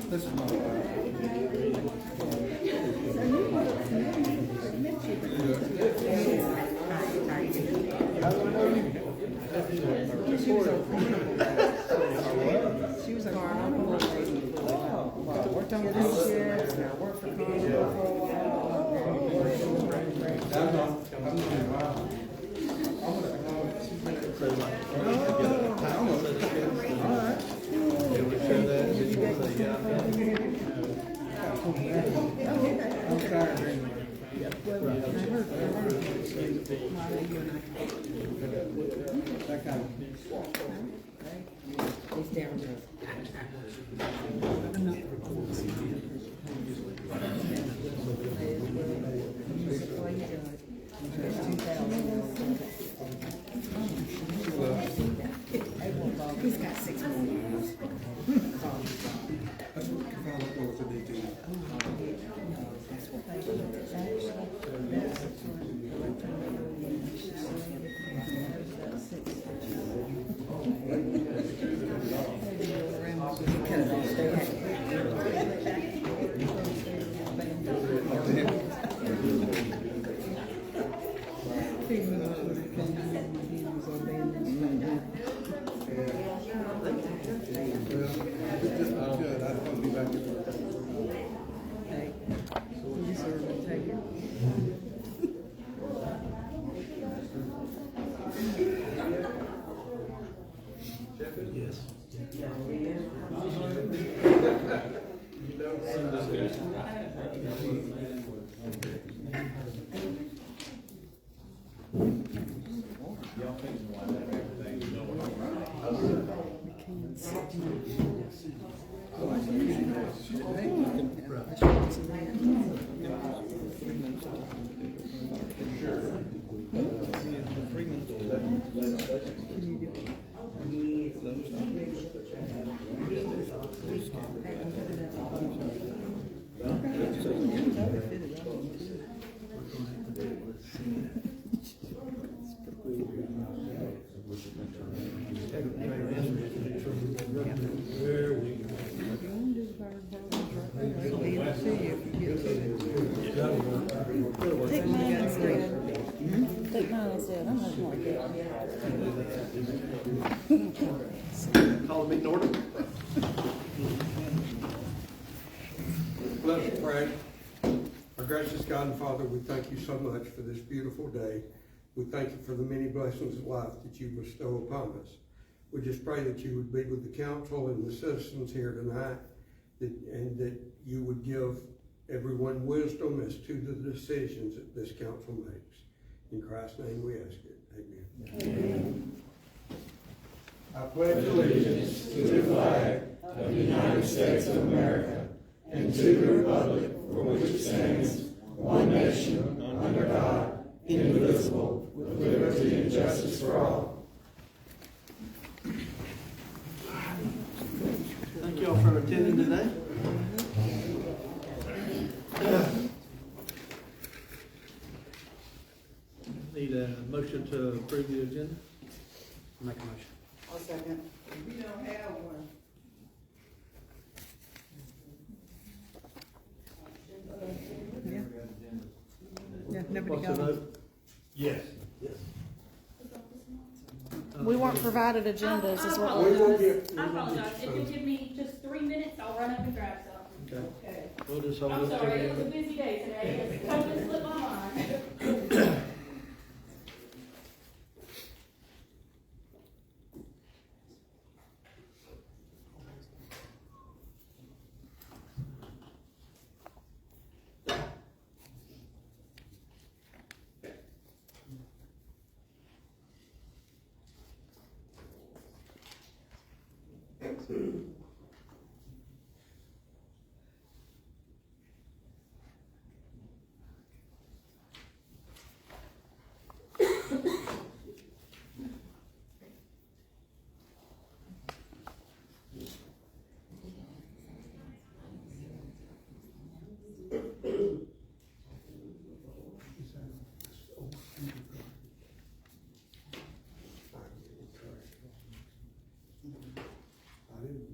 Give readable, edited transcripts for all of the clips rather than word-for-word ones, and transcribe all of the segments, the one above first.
This is my She was a carnival lady. Worked on cruise ships, and I worked for Carnival for a He's down there. He's got 6 more years. Take mine instead. I'm not going to Call the meeting order. Let us pray. Our gracious God and Father, we thank you so much for this beautiful day. We thank you for the many blessings of life that you bestow upon us. We just pray that you would be with the council and the citizens here tonight, and that you would give everyone wisdom as to the decisions that this council makes. In Christ's name we ask it. Amen. Amen. I pledge allegiance to the flag of the United States of America and to the republic for which it stands, one nation, under God, indivisible, with liberty and justice for all. Thank you all for attending today. Need a motion to approve the agenda? Make a motion. I'll second. We don't have one. Yeah, nobody What's the got it. vote? Yes. Yes. We weren't provided agendas, is what We will we're doing. get. I apologize. If you'll give me just 3 minutes, I'll run up and grab some. Okay. We'll just hold I'm it sorry, it was a together. busy day today. It's totally slipped my mind. I didn't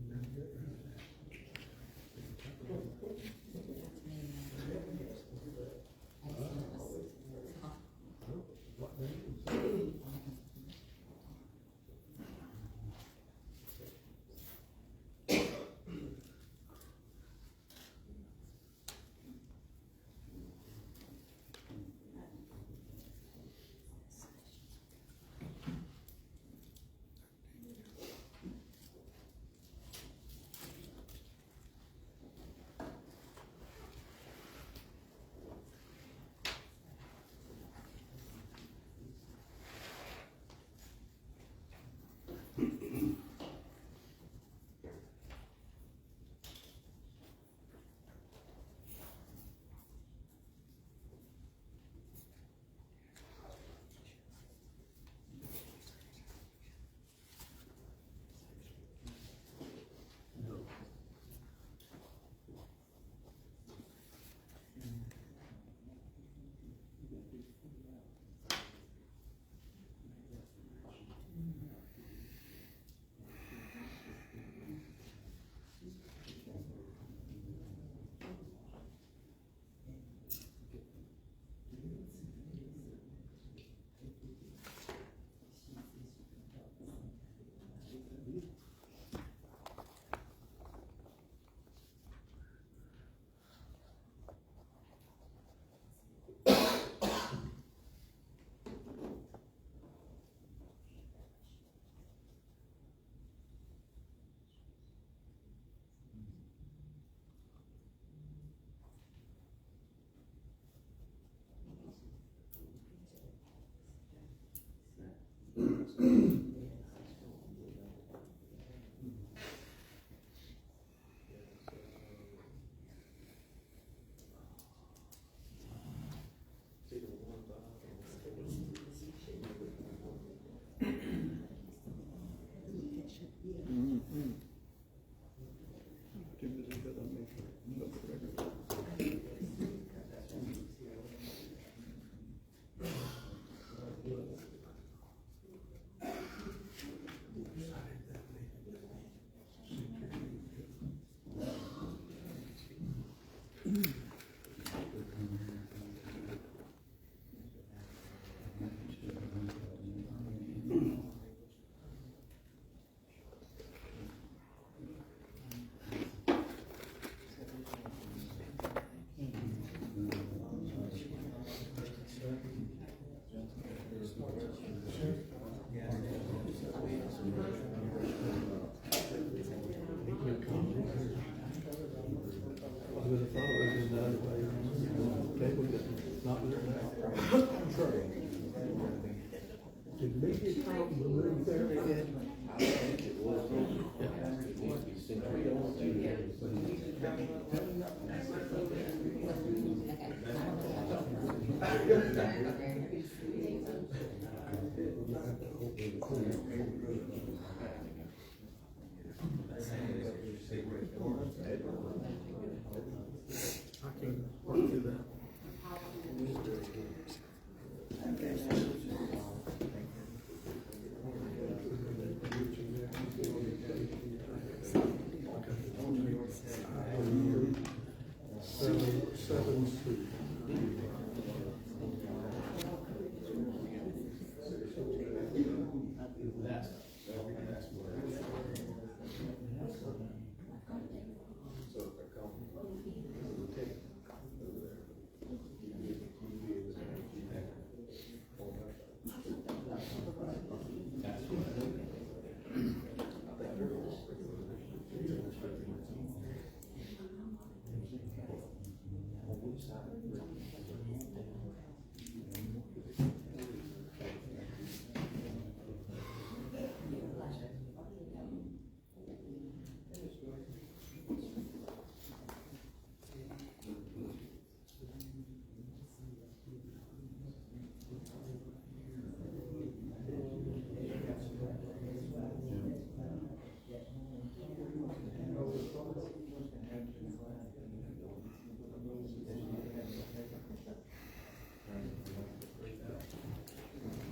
Did media come remove there? I can work through that. Seven C.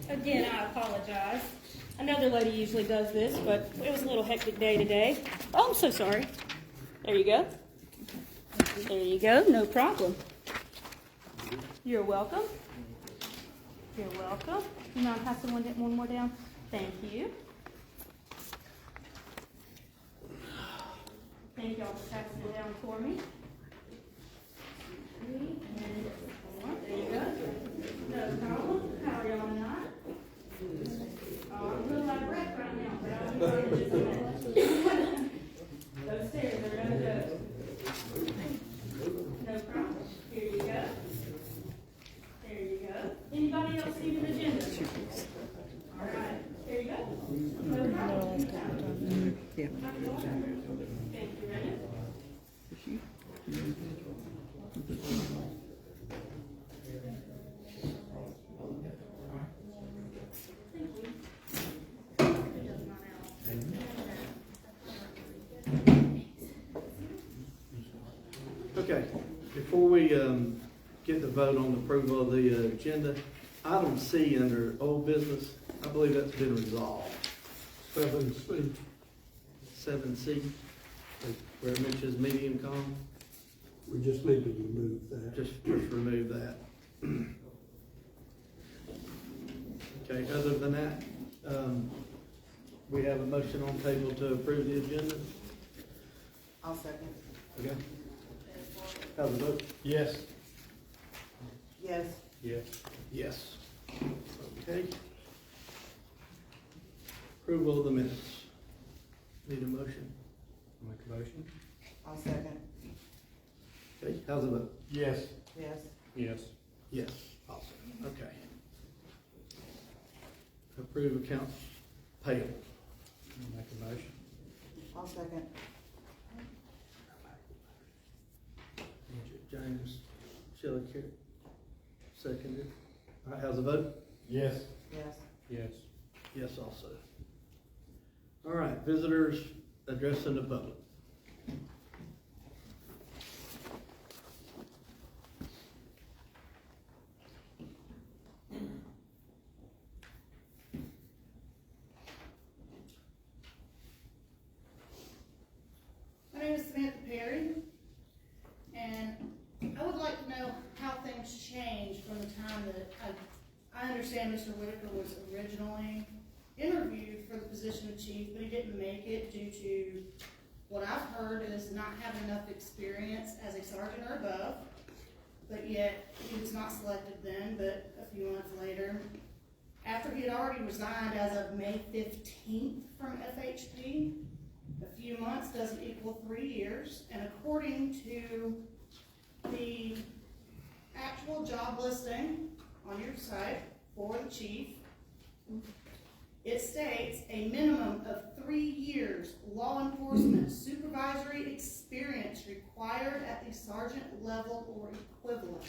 Again, I apologize. Another lady usually does this, but it was a little hectic day today. Oh, I'm so sorry. There you go. There you go. No problem. You're welcome. You're welcome. You mind passing one more down? Thank you. Thank y'all for passing it down for me. And there you go. No problem. How are y'all tonight? Oh, I'm a little out of breath right now, but I'll be fine in just a minute. Those stairs are gonna go. No problem. Here you go. There you go. Anybody else need an agenda? All right. There you go. No problem. Yeah. Thank you, Renee. Okay, before we get the vote on the approval of the agenda, item C under old business, I believe that's been resolved. 7C. 7C, where it mentions medium com, We just need to remove that. just remove that. Okay, other than that, we have a motion on the table to approve the agenda. I'll second. Okay. How's the vote? Yes. Yes. Yes. Yes. Okay. Approval of the minutes. Need a motion? Make a motion? I'll second. Okay, how's the vote? Yes. Yes. Yes. Yes, awesome, okay. Approve accounts payable. Make a motion. I'll second. James, Shelley, Carey, seconded. All right, how's the vote? Yes. Yes. Yes. Yes, also. All right, visitors addressing the public. My name is Samantha Perry, and I would like to know how things changed from the time that I understand Mr. Whitaker was originally interviewed for the position of chief, but he didn't make it due to what I've heard is not having enough experience as a sergeant or above, but yet he was not selected then, but a few months later, after he had already resigned as of May 15th from FHP, a few months doesn't equal 3 years, and according to the actual job listing on your site for the chief, it states a minimum of 3 years law enforcement supervisory experience required at the sergeant level or equivalent.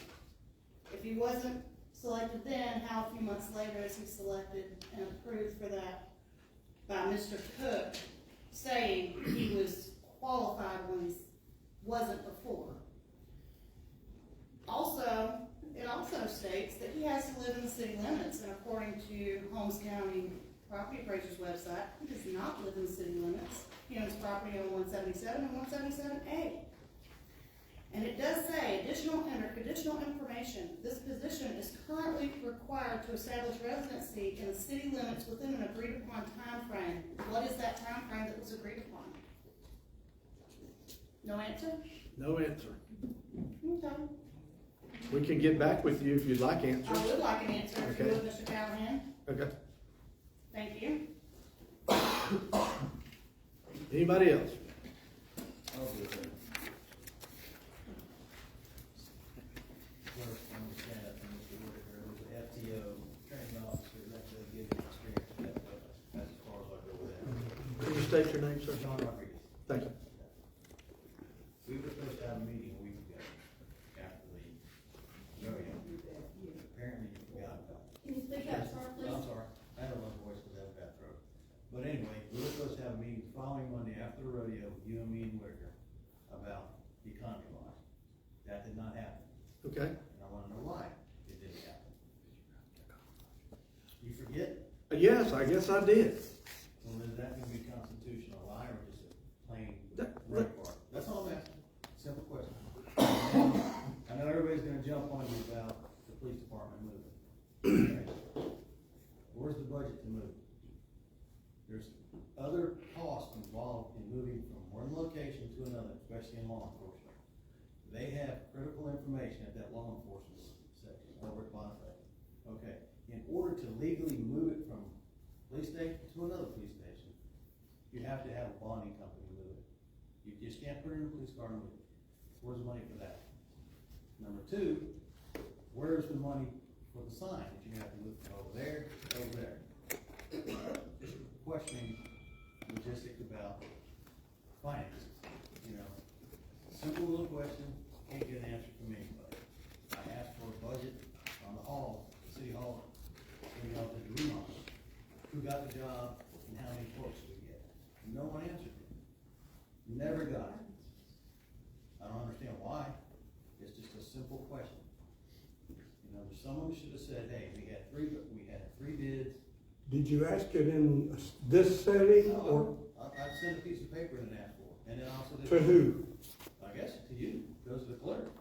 If he wasn't selected then, how a few months later is he selected and approved for that by Mr. Cook, saying he was qualified when he wasn't before. Also, it also states that he has to live in the city limits, and according to Holmes County Property Appraiser's website, he does not live in the city limits. He owns property on 177 and 177A. And it does say, under additional information, this position is currently required to establish residency in the city limits within an agreed upon time frame. What is that time frame that was agreed upon? No answer? No answer. Okay. We can get back with you if you'd like answers. I would like an answer if you Okay. would, Mr. Callahan. Okay. Thank you. Anybody else? First, I'm just saying that from Mr. Whitaker, who's an FTO training officer, that does give him experience. That's as far as I go with that. Can you state your name, sir? John Rodriguez. Thank you. We were supposed to have a meeting a week ago after the rodeo. Apparently you forgot about it. Can you speak up, sir, please? I'm sorry, I had a low voice because I have a bad throat. But anyway, we were supposed to have a meeting the following Monday after the rodeo, you and me and Whitaker, about the economy line. That did not happen. Okay. And I wanna know why it didn't happen. You forget? Yes, I guess I did. Well, is that gonna be a constitutional lie or just a plain That- red part? That's all I'm asking, simple question. I know everybody's gonna jump on you about the police department moving. Okay. Where's the budget to move? There's other costs involved in moving from one location to another, especially in law enforcement. They have critical information at that law enforcement section over at Bonifay. Okay, in order to legally move it from police station to another police station, you have to have a bonding company move it. You just can't put it in a police car and move it. Where's the money for that? Number two, where's the money for the sign that you have to move from over there to over there? Just questioning logistics about finances, you know. Simple little question, can't get an answer from anybody. I asked for a budget on the hall, city hall, when y'all did the remodel. Who got the job and how many quotes did we get? No one answered it. Never got it. I don't understand why. It's just a simple question. You know, someone should have said, hey, we had three bids. Did you ask it in this setting or I sent a piece of paper and asked for it, and then also. to who? I guess to you, goes to the clerk.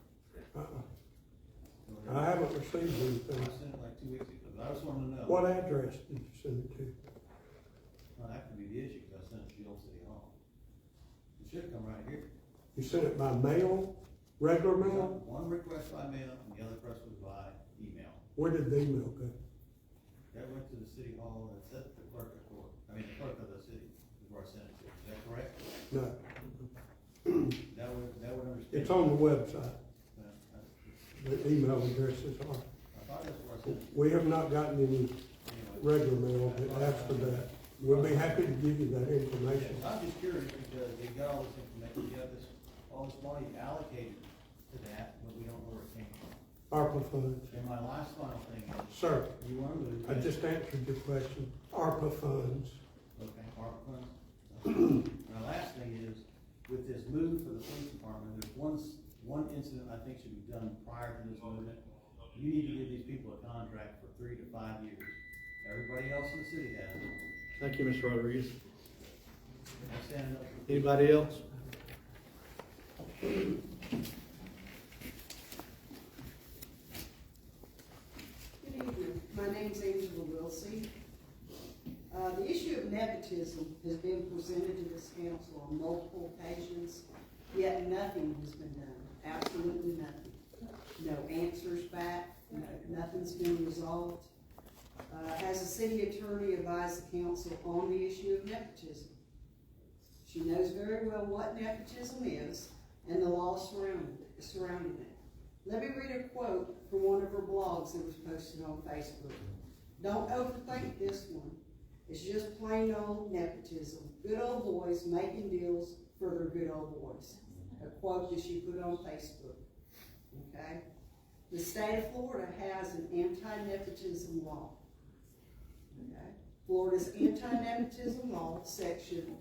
I haven't received I anything. sent it like 2 weeks ago, but I just wanted to know. What address did you send it to? Well, that could be the issue, because I sent it to the old city hall. It should come right here. You sent it by mail, regular mail? One request by mail, and the other request was by email. Where did the email go? That went to the city hall, and said the clerk of court, the clerk of the city, is where I sent it to. Is that correct? No, That would understand. it's on the website. I The email addresses are. thought that's where I sent it. We have not gotten any Anyway. regular mail that asks for that. We'll be happy to give you that information. I'm just curious because they got all this information, you have this, all this money allocated to that, but we don't know where it came from. ARPA funds. And my last final thing is, Sir, you want to move. I just answered your question. ARPA funds. Okay, ARPA funds. My last thing is, with this move for the police department, there's one incident I think should be done prior to this movement. You need to give these people a contract for 3 to 5 years. Everybody else in the city has it. Thank you, Mr. Rodriguez. I'm standing up for Anybody else? Good evening. My name's Angela Wilsey. The issue of nepotism has been presented to this council on multiple occasions, yet nothing has been done. Absolutely nothing. No answers back. Nothing's been resolved. Has the city attorney advised the council on the issue of nepotism? She knows very well what nepotism is and the law surrounding it. Let me read a quote from one of her blogs that was posted on Facebook. Don't overthink this one. It's just plain old nepotism. Good old boys making deals for their good old boys. A quote that she put on Facebook. Okay? The state of Florida has an anti-nepotism law. Okay? Florida's anti-nepotism law, section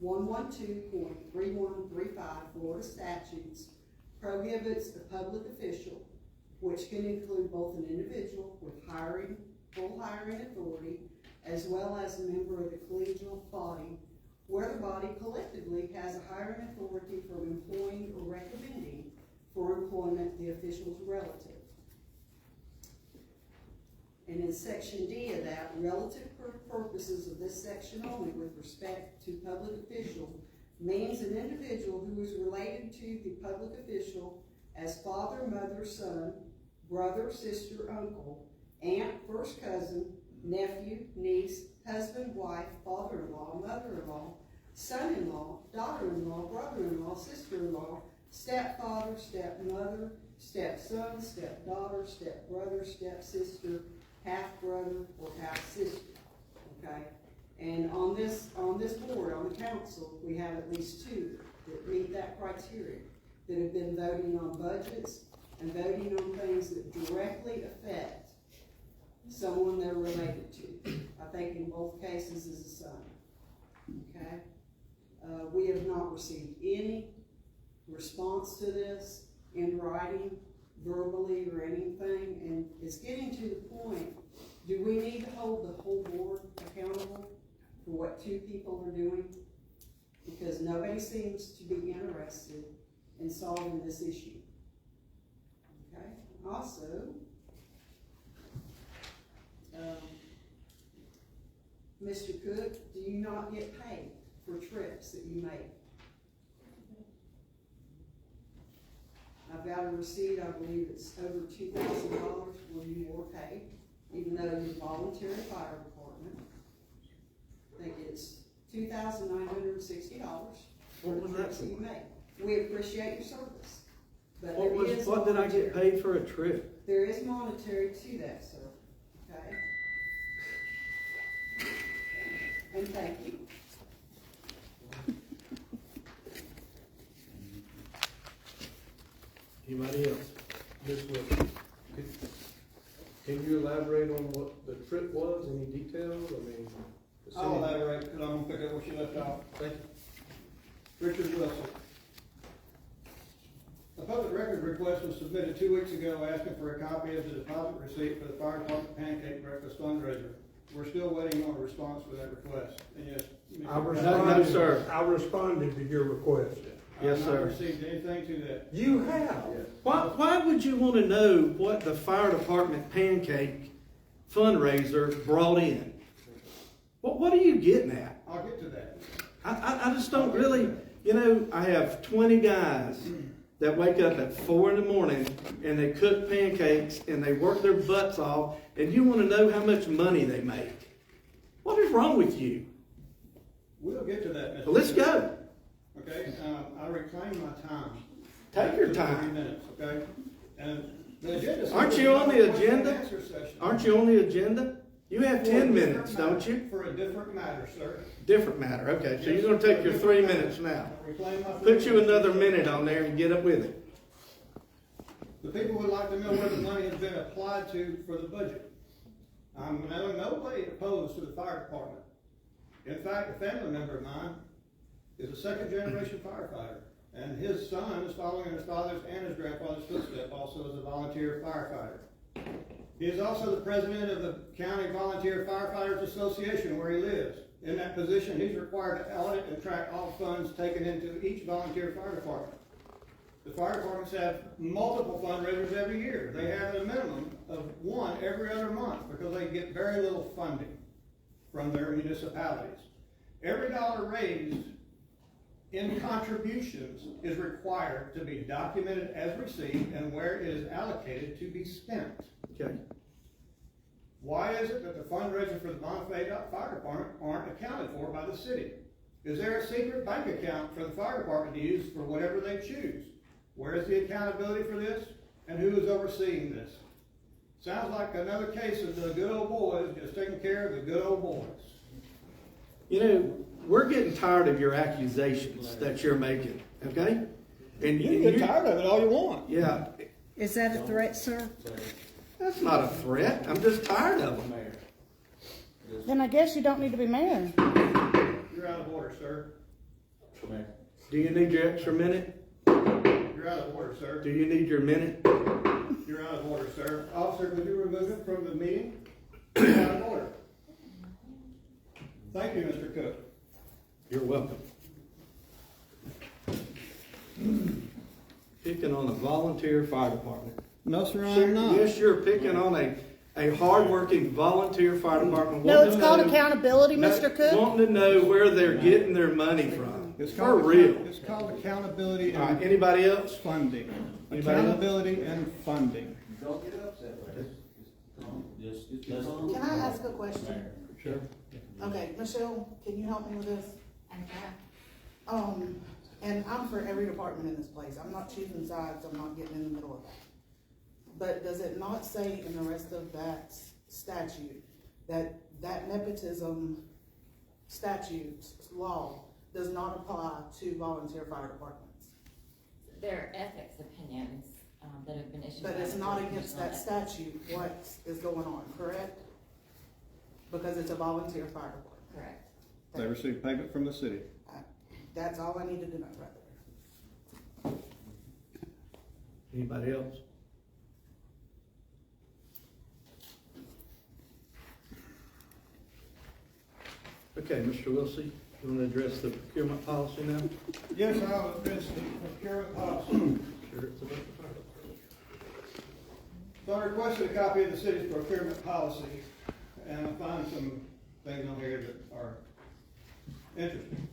112.3135 Florida statutes, prohibits a public official, which can include both an individual with full hiring authority, as well as a member of the collegial body, where the body collectively has a hiring authority from employing or recommending for employment the official's relative. And in section D of that, relative purposes of this section only with respect to public official means an individual who is related to the public official as father, mother, son, brother, sister, uncle, aunt, first cousin, nephew, niece, husband, wife, father-in-law, mother-in-law, son-in-law, daughter-in-law, brother-in-law, sister-in-law, stepfather, stepmother, stepson, stepdaughter, stepbrother, stepsister, half-brother, or half-sister, okay? And on this board, on the council, we have at least 2 that meet that criteria, that have been voting on budgets and voting on things that directly affect someone they're related to. I think in both cases is a son, okay? We have not received any response to this in writing, verbally, or anything, and it's getting to the point, do we need to hold the whole board accountable for what 2 people are doing? Because nobody seems to be interested in solving this issue. Okay? Also, Mr. Cook, do you not get paid for trips that you make? I've got a receipt, I believe it's over $2,000 where you were paid, even though you're voluntary fire department. I think it's $2,960 for the trips that you make. We appreciate your service. But What did I get paid for a trip? There is monetary to that, sir. Okay? And thank you. Anybody else? Ms. Wilson, can you elaborate on what the trip was? Any details? I mean, the city. I'll elaborate, because I'm gonna pick up what you left out. Thank you. Richard Wilson. A public record request was submitted 2 weeks ago asking for a copy of the deposit receipt for the fire department pancake breakfast fundraiser. We're still waiting on a response for that request. And yes, Mr. No, sir. I responded to your request. Yes, I've sir. not received anything to that. You have? Why would you want to know what the fire department pancake fundraiser brought in? What are you getting at? I'll get to that. I just don't really, I have 20 guys that wake up at 4 in the morning and they cook pancakes and they work their butts off, and you want to know how much money they make. What is wrong with you? We'll get to that, Mr. Well, let's go. Okay, I reclaim my time. Take your 3 time. minutes, okay? And the agenda. Aren't you on the agenda? Answer session. Aren't you on the agenda? You have 10 minutes, don't you? For a different matter, sir. Different matter, okay, so you're gonna take your 3 minutes now. Reclaim my Put you 3 minutes. another minute on there and get up with it. The people would like to know where the money has been applied to for the budget. I'm in no way opposed to the fire department. In fact, a family member of mine is a second-generation firefighter, and his son is following in his father's and his grandfather's footsteps, also as a volunteer firefighter. He is also the president of the County Volunteer Firefighters Association where he lives. In that position, he's required to audit and track all funds taken into each volunteer fire department. The fire departments have multiple fundraisers every year. They have a minimum of one every other month because they get very little funding from their municipalities. Every dollar raised in contributions is required to be documented as received and where it is allocated to be spent. Okay. Why is it that the fundraisers for the Bonifay Fire Department aren't accounted for by the city? Is there a secret bank account for the fire department to use for whatever they choose? Where is the accountability for this? And who is overseeing this? Sounds like another case of the good old boys just taking care of the good old boys. You know, we're getting tired of your accusations that you're making, okay? And You can get tired of it all you want. Yeah, Is that a threat, sir? that's not a threat. I'm just tired of them. Then I guess you don't need to be mayor. You're out of order, sir. Do you need your extra minute? You're out of order, sir. Do you need your minute? You're out of order, sir. Officer, would you remove him from the meeting? You're out of order. Thank you, Mr. Cook. You're welcome. Picking on a volunteer fire department. No, sir, Yes, you're picking on a hard-working volunteer fire department. No, wanting it's to called know- accountability, Mr. Cook. Wanting to know where they're getting their money from. It's For called real. It's called accountability All right, and anybody else? funding. Anybody else? Accountability and funding. Don't get upset, just Can I ask a question? Sure. Okay, Michelle, can you help me with this? And I'm for every department in this place. I'm not choosing sides, I'm not getting in the middle of that. But does it not say in the rest of that statute that nepotism statute law does not apply to volunteer fire departments? There are ethics opinions that have been issued. But by it's the not Board of against Professional that Ethics. statute, what is going on, correct? Because it's a volunteer fire department. Correct. They receive payment from the city. That's all I needed to know right there. Anybody else? Okay, Mr. Wilson, you want to address the procurement policy now? Yes, I'll address the procurement policy. Sure, it's about the fire department. So I requested a copy of the city's procurement policy, and I found some things on here that are interesting.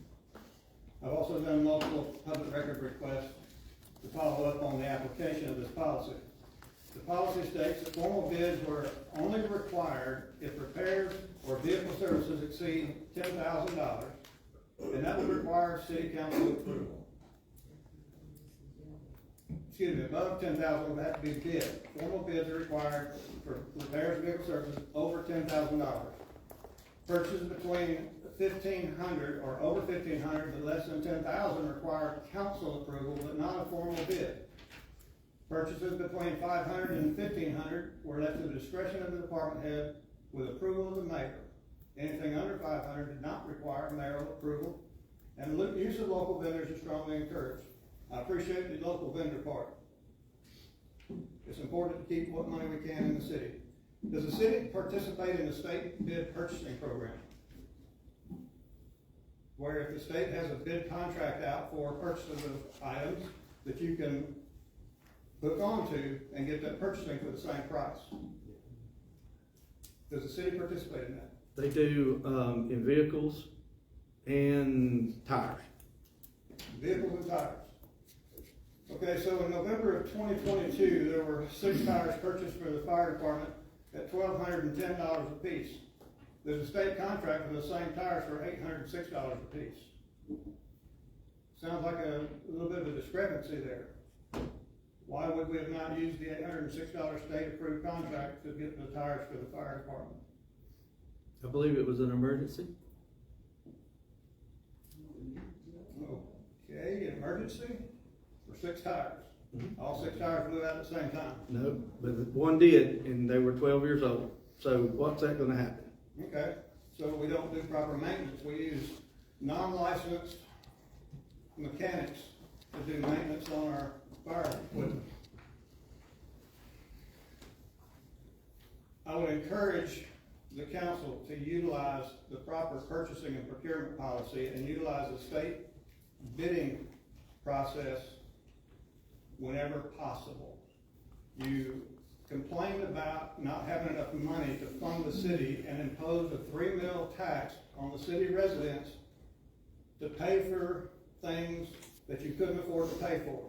I've also done multiple public record requests to follow up on the application of this policy. The policy states that formal bids were only required if repairs or vehicle services exceed $10,000, and that would require city council approval. Excuse me, above 10,000 would have to be bid. Formal bids are required for repairs and vehicle services over $10,000. Purchases between 1,500 or over 1,500 but less than 10,000 require council approval but not a formal bid. Purchases between 500 and 1,500 were left to the discretion of the department head with approval of the mayor. Anything under 500 did not require mayoral approval, and the use of local vendors is strongly encouraged. I appreciate the local vendor part. It's important to keep what money we can in the city. Does the city participate in the state bid purchasing program? Where if the state has a bid contract out for purchases of items that you can hook onto and get that purchasing for the same price. Does the city participate in that? They do in vehicles and tires. Vehicles and tires. Okay, so in November of 2022, there were 6 tires purchased for the fire department at $1,210 a piece. There's a state contract for the same tires for $806 a piece. Sounds like a little bit of a discrepancy there. Why would we have not used the $806 state-approved contract to get the tires for the fire department? I believe it was an emergency. Okay, emergency for 6 tires. Mhm. All 6 tires blew out at the same time. No, but one did, and they were 12 years old. So what's that gonna happen? Okay, so we don't do proper maintenance. We use non-licensed mechanics to do maintenance on our fire equipment. I would encourage the council to utilize the proper purchasing and procurement policy and utilize the state bidding process whenever possible. You complained about not having enough money to fund the city and impose a 3 mil tax on the city residents to pay for things that you couldn't afford to pay for.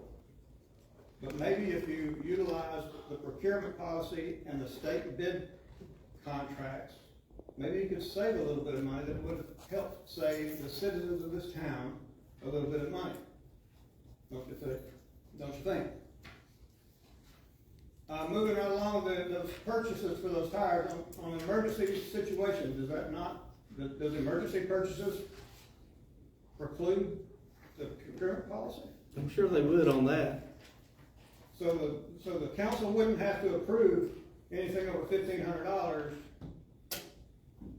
But maybe if you utilize the procurement policy and the state bid contracts, maybe you could save a little bit of money that would help save the citizens of this town a little bit of money. Don't you think? Moving right along, those purchases for those tires on emergency situations, does emergency purchases preclude the procurement policy? I'm sure they would on that. So the council wouldn't have to approve anything over $1,500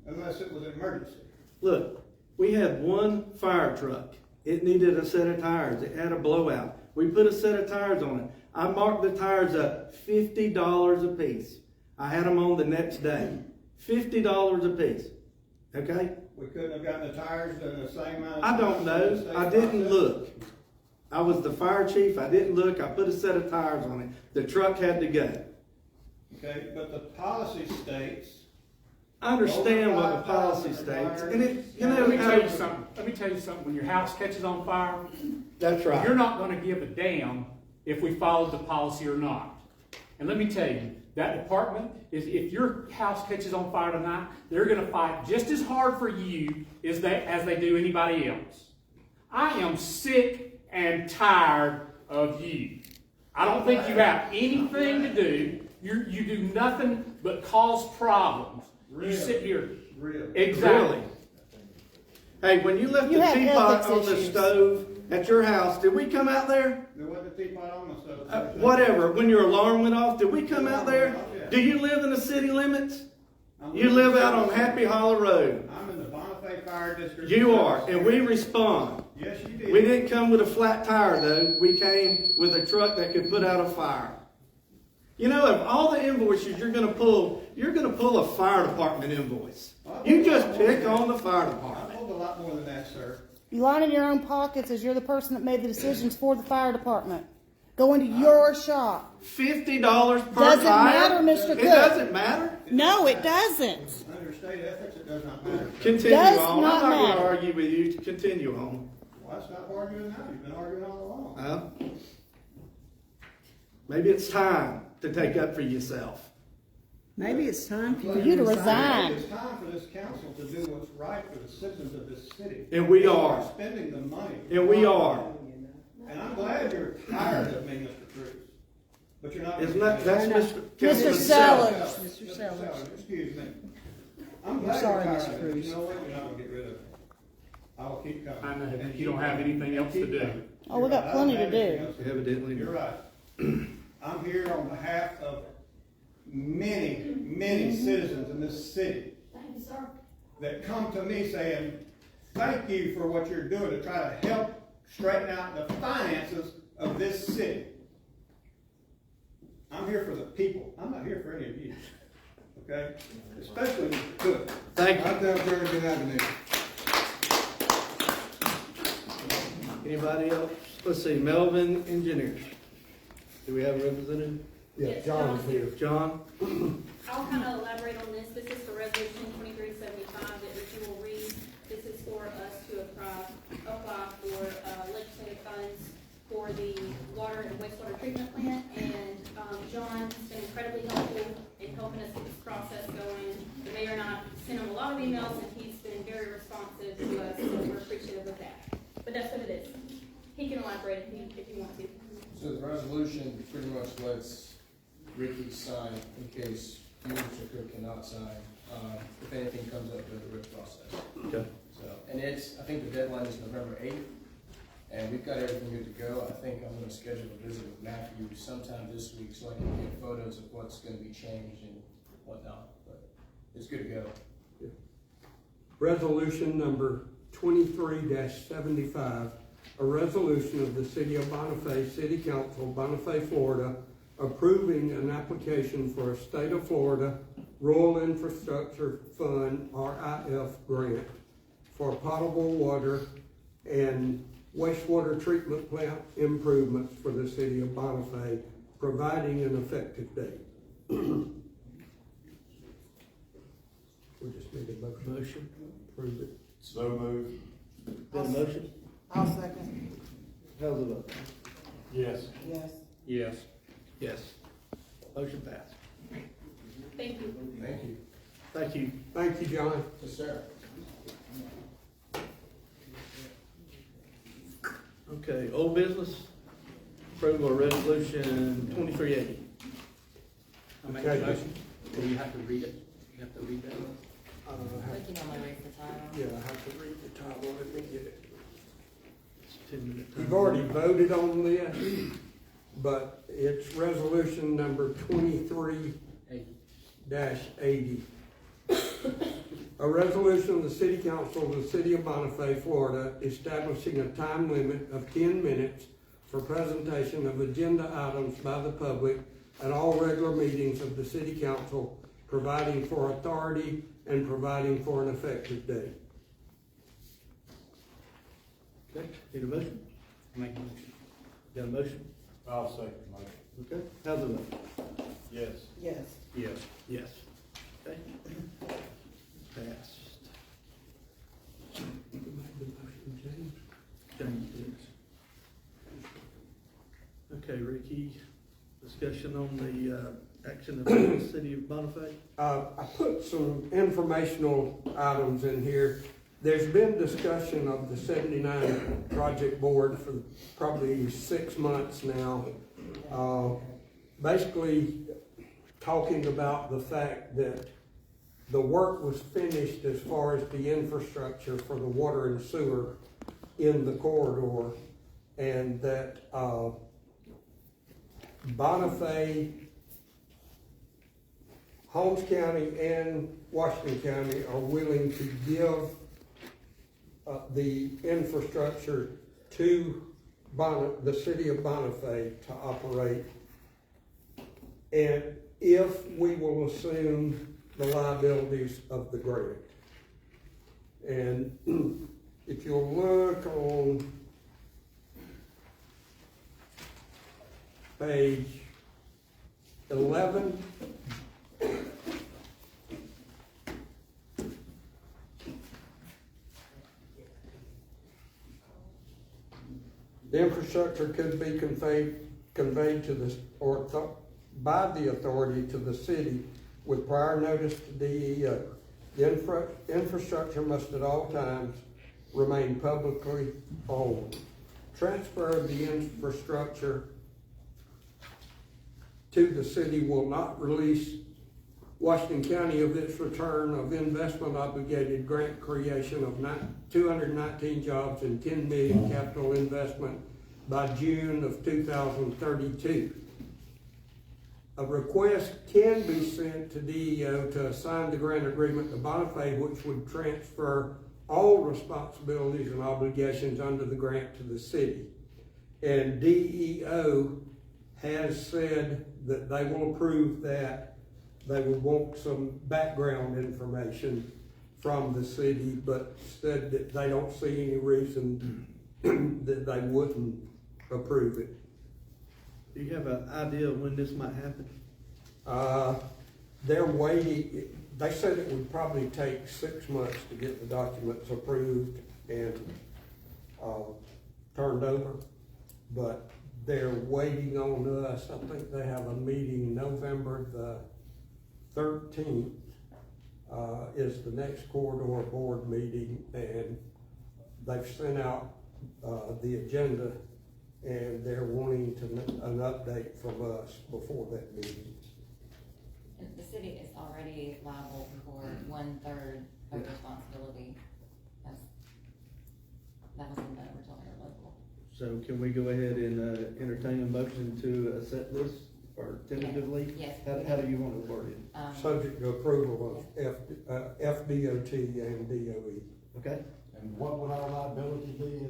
unless it was an emergency. Look, we had one fire truck. It needed a set of tires. It had a blowout. We put a set of tires on it. I marked the tires up $50 a piece. I had them on the next day. $50 a piece. Okay? We couldn't have gotten the tires in the same amount of I don't time as the know. state I didn't process? look. I was the fire chief. I didn't look. I put a set of tires on it. The truck had to go. Okay, but the policy states. I understand what the policy states. And it, you know, Let me tell you something. Let me tell you something. When your house catches on fire, that's right. you're not going to give a damn if we followed the policy or not. And let me tell you, that department is, if your house catches on fire tonight, they're going to fight just as hard for you as they do anybody else. I am sick and tired of you. I don't think you have anything to do. You do nothing but cause problems. Really? You sit here. Really? Exactly. Really? Hey, when you left You the have teapot ethics on the issues. stove at your house, did we come out there? There wasn't a teapot on the stove. Whatever. When your alarm went off, did we come out there? Do you live in the city limits? You live out on Happy Hollow Road. I'm in the Bonifay Fire District. You are, and we respond. Yes, you did. We didn't come with a flat tire, though. We came with a truck that could put out a fire. You know, of all the invoices you're going to pull a fire department invoice. You just pick on the fire I department. pulled a lot more than that, sir. You line in your own pockets as you're the person that made the decisions for the fire department. Go into your shop. $50 per Doesn't tire? matter, Mr. It Cook. doesn't matter? No, it doesn't. Under state ethics, it does not matter. Continue Does on. I'm not not going to matter. argue with you. Continue on. Well, stop arguing now. You've been arguing all along. Maybe it's time to take up for yourself. Maybe it's time For you to resign. It's time for this council to do what's right for the citizens of this city. And we They are. spending the money. And we are. And I'm glad you're tired of me, Mr. Cruz. But you're not. Isn't that, that's Mr. Mr. Councilman Sellers. Mr. Sellers. Excuse me. I'm We're glad sorry, you're Mr. tired of it. Cruz. You know what? You're not gonna get rid of it. I will keep coming. I know, And you keep don't have coming. anything And else to keep do. coming. Oh, we got You're right. I don't plenty to have anything do. else to Evidently. You're right. I'm here on behalf of many citizens in this city Thank you, sir. that come to me saying, thank you for what you're doing to try to help straighten out the finances of this city. I'm here for the people. I'm not here for any of you. Okay? Especially Mr. Cook. Thank you. Right there, very good avenue. Anybody else? Let's see, Melvin Engineers. Do we have a representative? Yeah, John is here. John? I'll kind of elaborate on this. This is for resolution 2375 that Richie will read. This is for us to apply for legislative funds for the water and wastewater treatment plant. And John has been incredibly helpful in helping us get this process going. The mayor and I sent him a lot of emails, and he's been very responsive to us, so we're appreciative of that. But that's what it is. He can elaborate if you want to. So the resolution pretty much lets Ricky sign in case you, Mr. Cook, cannot sign, if anything comes up during the RIF process. Okay. So, and I think the deadline is November 8th, and we've got everything good to go. I think I'm gonna schedule a visit with Matthew sometime this week so I can get photos of what's gonna be changed and whatnot, but it's good to go. Resolution number 23-75, a resolution of the City of Bonifay City Council, Bonifay, Florida, approving an application for a State of Florida Rural Infrastructure Fund, RIF grant for potable water and wastewater treatment plant improvements for the City of Bonifay, providing an effective date. We just need a motion to approve it. So moved. Got a motion? I'll second. How's the vote? Yes. Yes. Yes. Yes. Motion passed. Thank you. Thank you. Thank you. Thank you, John. Yes, sir. Okay, old business, approval of resolution 2380. I make a motion. Do you have to read it? You have to read that? We can only read the title. Yeah, I have to read the title. Let me get it. It's 10-minute time. You've already voted on this, but it's resolution number 23-80. A resolution of the City Council of the City of Bonifay, Florida, establishing a time limit of 10 minutes for presentation of agenda items by the public at all regular meetings of the City Council, providing for authority and providing for an effective date. Okay, need a motion? Make a motion. Got a motion? I'll second motion. Okay, how's the vote? Yes. Yes. Yes. Yes. Okay. Passed. You made the motion, James. James did. Okay, Ricky, discussion on the action of the City of Bonifay? I put some informational items in here. There's been discussion of the 79 project board for probably 6 months now. Basically talking about the fact that the work was finished as far as the infrastructure for the water and sewer in the corridor, and that Bonifay, Holmes County, and Washington County are willing to give the infrastructure to the City of Bonifay to operate, and if we will assume the liabilities of the grant. And if you'll look on page 11, the infrastructure could be conveyed to the, by the authority to the city with prior notice to DEO. The infrastructure must at all times remain publicly owned. Transfer of the infrastructure to the city will not release Washington County of its return of investment obligated grant creation of 219 jobs and 10 million capital investment by June of 2032. A request can be sent to DEO to assign the grant agreement to Bonifay, which would transfer all responsibilities and obligations under the grant to the city. And DEO has said that they will approve that. They would want some background information from the city, but said that they don't see any reason that they wouldn't approve it. Do you have an idea of when this might happen? They're waiting. They said it would probably take 6 months to get the documents approved and turned over, but they're waiting on us. I think they have a meeting November the 13th is the next corridor board meeting, and they've sent out the agenda, and they're wanting an update from us before that meeting. And the city is already liable for 1/3 of responsibility. That was in the original interlocal. So can we go ahead and entertain a motion to set this, or tentatively? Yes. How do you want to word it? Subject to approval of FDOT and DOE. Okay? And what would our liability be?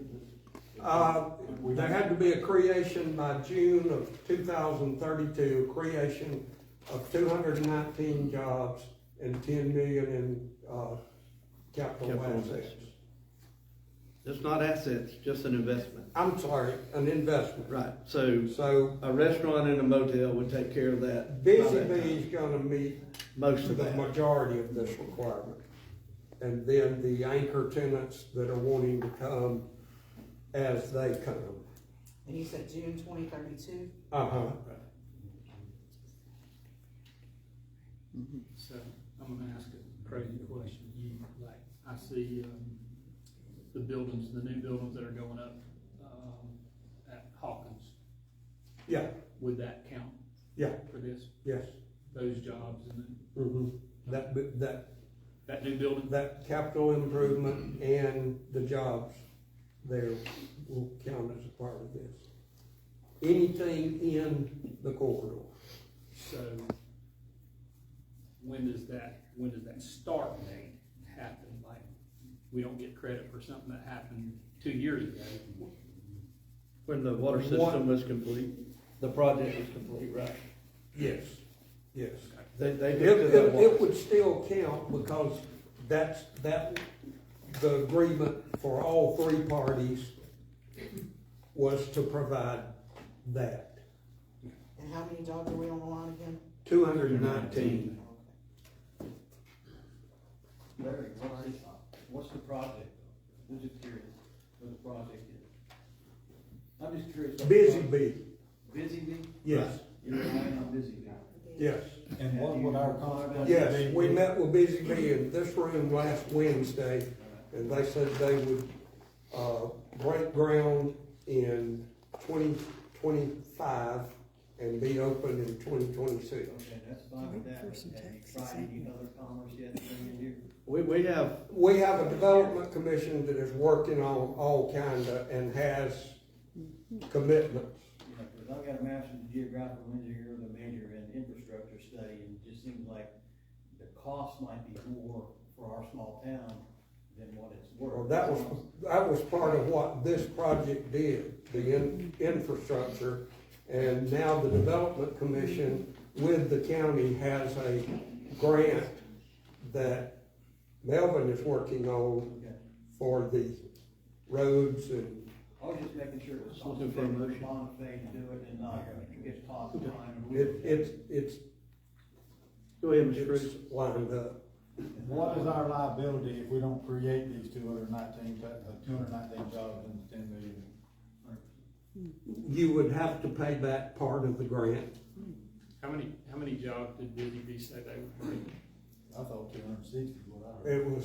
There had to be a creation by June of 2032, creation of 219 jobs and 10 million in capital assets. It's not assets, just an investment. I'm sorry, an investment. Right, so So a restaurant and a motel would take care of that. Busy Bee's gonna meet Most of the that. majority of this requirement. And then the anchor tenants that are wanting to come as they come. And you said June 2032? Uh-huh. So, I'm gonna ask a crazy question. I see, the buildings, the new buildings that are going up, at Hawkins. Yeah, Would that count yeah, for this? yes. Those jobs and then That new building? that capital improvement and the jobs there will count as a part of this. Anything in the corridor. So, when does that start date happen? Like, we don't get credit for something that happened 2 years ago. When the water system was complete, the project was complete, right? Yes, yes. They It, did to that water. it would still count because the agreement for all three parties was to provide that. And how many jobs are we on the line again? 219. Larry, what's the project? I'm just curious what the project is. I'm just curious. Busy Bee, Busy Bee? yes, You're relying on Busy Bee. yes. And what would our consequences be? Yes, we met with Busy Bee in this room last Wednesday, and they said they would, break ground in 2025 and be open in 2026. Okay, that's fine with that. Have you tried any other commerce yet to bring in here? We have, We have a development commission that is working on all kinda and has commitments. You know, because I've got a master's in geographical engineering with a major in infrastructure study, and it just seems like the cost might be more for our small town than what it's worth. Well, that was part of what this project did, the infrastructure. And now the development commission with the county has a grant that Melvin is working on Okay. for the roads and, I was just making sure it was Looking for a something motion. Bonifay to do it and not get caught behind. it's go ahead, Mr. Cruz. it's lined up. What is our liability if we don't create these 219 jobs and 10 million? You would have to pay back part of the grant. How many jobs did Busy Bee say they would bring? I thought 260 is what I heard.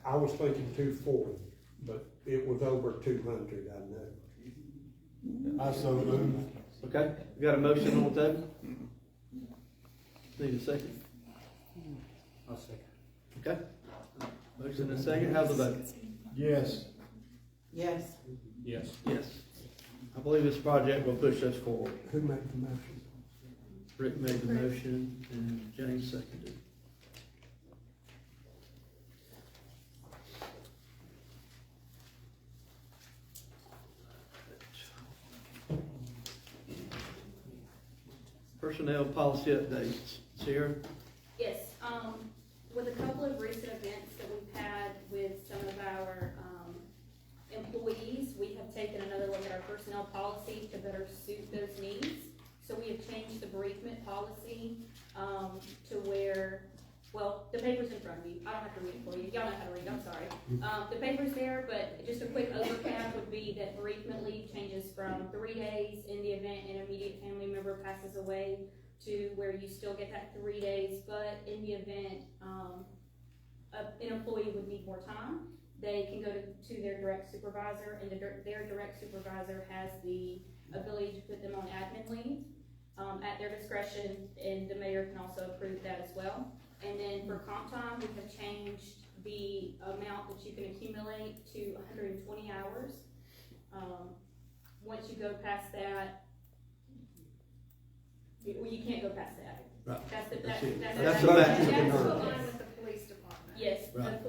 I was thinking 240, but it was over 200, I know. I so moved. Okay, we got a motion on the table? Need a second? I'll second. Okay. Motion and a second, how's the vote? Yes. Yes. Yes. Yes. I believe this project will push us forward. Who made the motion? Rick made the motion and James seconded. Personnel policy updates. Sierra? Yes, with a couple of recent events that we've had with some of our, employees, we have taken another look at our personnel policy to better suit those needs. So we have changed the bereavement policy, to where, well, the paper's in front of you. I don't have to read it for you. Y'all know how to read, I'm sorry. The paper's there, but just a quick overcap would be that bereavement leave changes from 3 days in the event an immediate family member passes away to where you still get that 3 days, but in the event, an employee would need more time, they can go to their direct supervisor, and their direct supervisor has the ability to put them on admin leave. at their discretion, and the mayor can also approve that as well. And then for comp time, we have changed the amount that you can accumulate to 120 hours. Once you go past that, you can't go past that. Right. That's the That's it. that's That's the the max. max. That's what line with the police department. Yes, Right.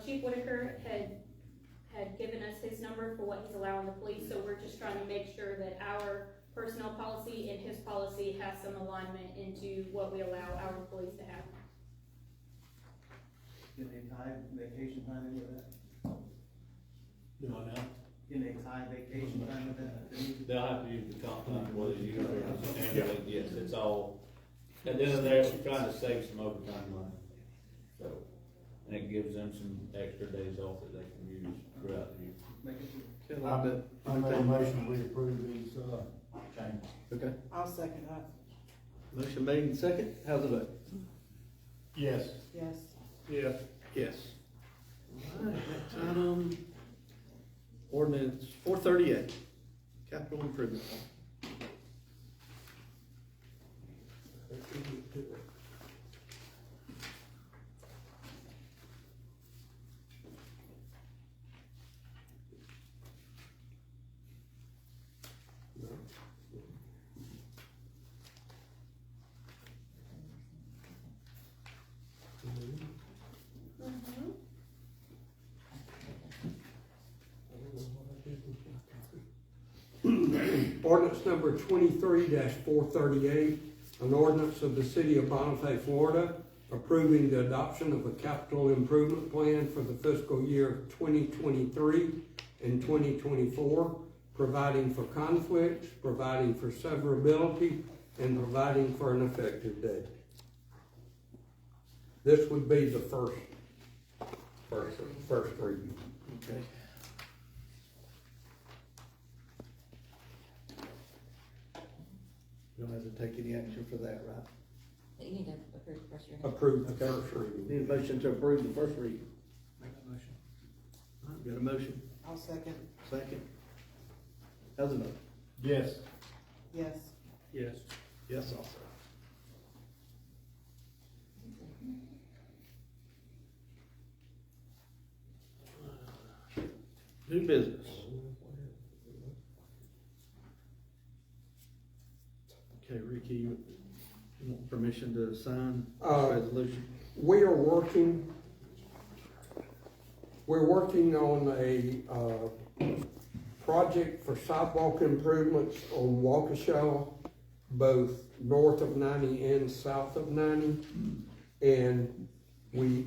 Chief Whitaker had given us his number for what he's allowing the police, so we're just trying to make sure that our personnel policy and his policy has some alignment into what we allow our police to have. Can they tie vacation time into that? You know, now, Can they tie vacation time with that? They'll have to use the comp time, whether you use it annually, yes, it's all, at the end of the day, we're trying to save some overtime money. So, and it gives them some extra days off that they can use throughout the year. I make a motion, we approve these, changes. Okay. I'll second that. Motion made and second. How's the vote? Yes. Yes. Yes. Yes. All right, next item, ordinance 438, capital improvement. Ordinance number 23-438, an ordinance of the city of Bonifay, Florida, approving the adoption of a capital improvement plan for the fiscal year 2023 and 2024, providing for conflicts, providing for severability, and providing for an effective date. This would be the first reading. Okay. You don't have to take any action for that, right? You need to approve first reading. Approve the Okay. first reading. Need a motion to approve the first reading. Make a motion. All right, got a motion, I'll second. second. How's the vote? Yes. Yes. Yes. Yes, also. New business. Okay, Ricky, you want permission to sign this resolution? We're working on a, project for sidewalk improvements on Waukesha, both north of 90 and south of 90. And we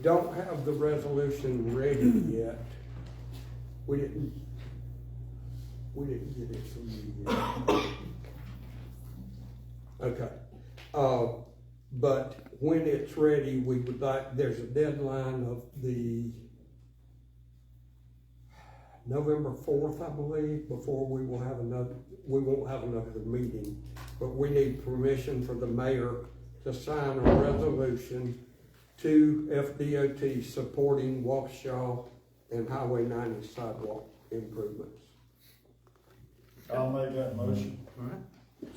don't have the resolution ready yet. We didn't get it from you yet. Okay. But when it's ready, we would like, there's a deadline of the November 4th, I believe, before we won't have another meeting. But we need permission for the mayor to sign a resolution to FDOT supporting Waukesha and Highway 90 sidewalk improvements. I'll make that motion. All right,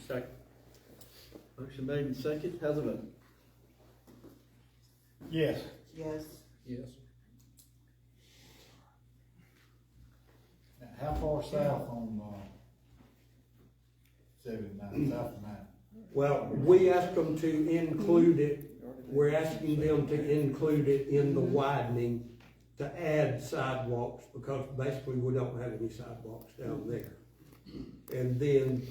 second. Motion made and second, how's the vote? Yes. Yes. Yes. Now, how far south on, 79, south of 9? Well, we asked them to include it, we're asking them to include it in the widening to add sidewalks, because basically we don't have any sidewalks down there. And then